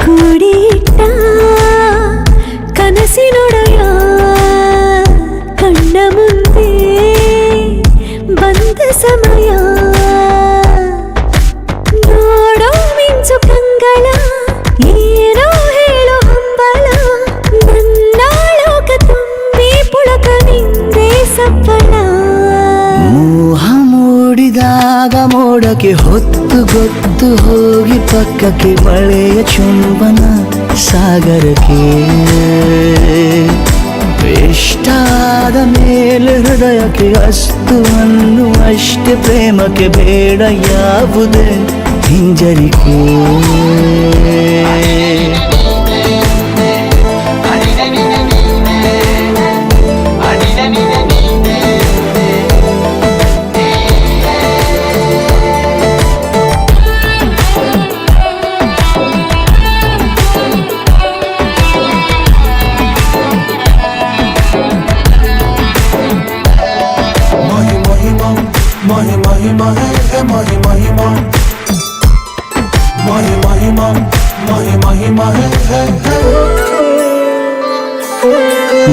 ಕೂಡಿಟ್ಟ ಕನಸಿನೊಡೆಯ ಕಣ್ಣ ಮುಂದೆ ಬಂದ ಸಮಯ ನೋಡೋ ಮಿಂಚು ಕಂಗಳ ಏನೋ ಹೇಳೋ ಹಂಬಲ ನನ್ನ ಲೋಕ ತುಂಬಿ ಪುಳಕ ನಿಂದೆ ಸಫಲ ಮೋಹ ಮೂಡಿದಾಗ ಮೋಡಕ್ಕೆ ಹೊತ್ತು ಗೊತ್ತು ಹೋಗಿ ಪಕ್ಕಕ್ಕೆ ಮಳೆಯ ಚುಂಬನ ಸಾಗರಕ್ಕೆ ಇಷ್ಟಾದ ಮೇಲೆ ಹೃದಯಕ್ಕೆ ಅಸ್ತು ಅನ್ನುವಷ್ಟೇ ಪ್ರೇಮಕ್ಕೆ ಬೇಡ ಯಾವುದೇ ಹಿಂಜರಿಕೆ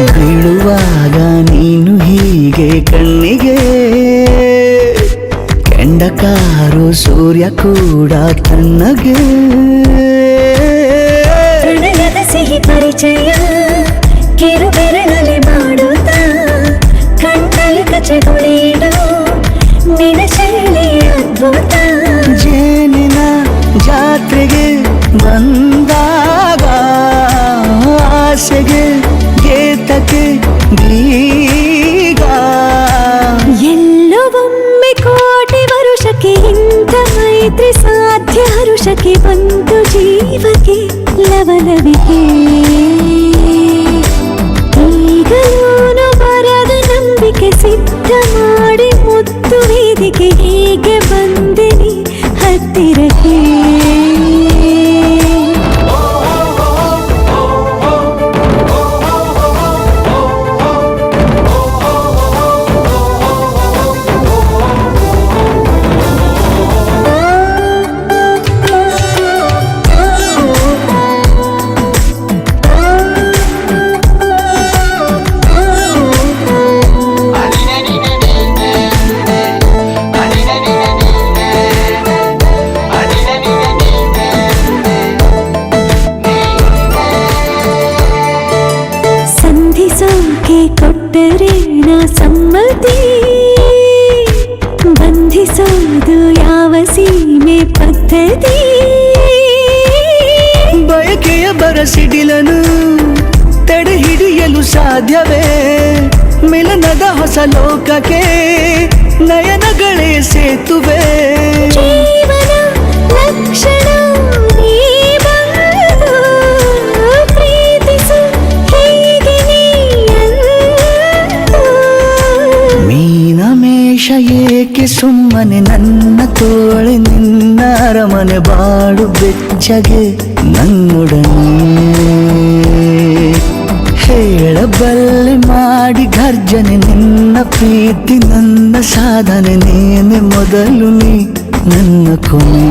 ಬೀಳುವಾಗ ನೀನು ಹೀಗೆ ಕಣ್ಣಿಗೆ ಕೆಂಡಕಾರು ಸೂರ್ಯ ಕೂಡ ತಣ್ಣಗೆ ಪ್ರಣಯದ ಸಿಹಿ ಪರಿಚಯ ಕಿರು ಬೆರಳಲ್ಲಿ ಮಾಡುತ್ತ ಕಣ್ಣಲ್ಲಿ ಕಚಗುಳಿಡು ನಿನ ಶೈಲಿ ಅದ್ಭುತ ಜೇನಿನ ಜಾತ್ರೆಗೆ ಬಂದಾಗ ಆಸೆಗೆ ಗೇತಕ್ಕೆ ಬೀಗ ಎಲ್ಲವೊಮ್ಮೆ ಕೋಟಿ ವರುಷಕ್ಕೆ ಇಂಥ ಮೈತ್ರಿ ಸಾಧ್ಯ ಹರುಷಕ್ಕೆ ಬಂತು ಜೀವಕ್ಕೆ ಲವಲವಿಕೆ ಈಗಲೂನು ಬರದ ನಂಬಿಕೆ ಸಿದ್ಧ ಮಾಡಿ ಮುತ್ತು ವೇದಿಕೆ ಹೀಗೆ ಬಂದಿನಿ ಹತ್ತಿರಕ್ಕೆ ಕೊಟ್ಟರೆ ನಾ ಸಮ್ಮತಿ ಬಂಧಿಸೋದು ಯಾವ ಸೀಮೆ ಪದ್ಧತಿ ಬಯಕೆಯ ಬರಸಿಡಿಲನು ತಡೆ ಹಿಡಿಯಲು ಸಾಧ್ಯವೇ ಮಿಲನದ ಹೊಸ ಲೋಕಕ್ಕೆ ನಯನಗಳೇ ಸೇತುವೆ ಜೀವನ ಲಕ್ಷಣ ಏಕೆ ಸುಮ್ಮನೆ ನನ್ನ ತೋಳೆ ನಿನ್ನ ಅರಮನೆ ಬಾಡು ಬೆಚ್ಚಗೆ ನನ್ನೊಡನೆ ಹೇಳಬಲ್ಲೆ ಮಾಡಿ ಗರ್ಜನೆ ನಿನ್ನ ಪ್ರೀತಿ ನನ್ನ ಸಾಧನೆ ನೇನೆ ಮೊದಲು ನೀ ನನ್ನ ಕೊನೆ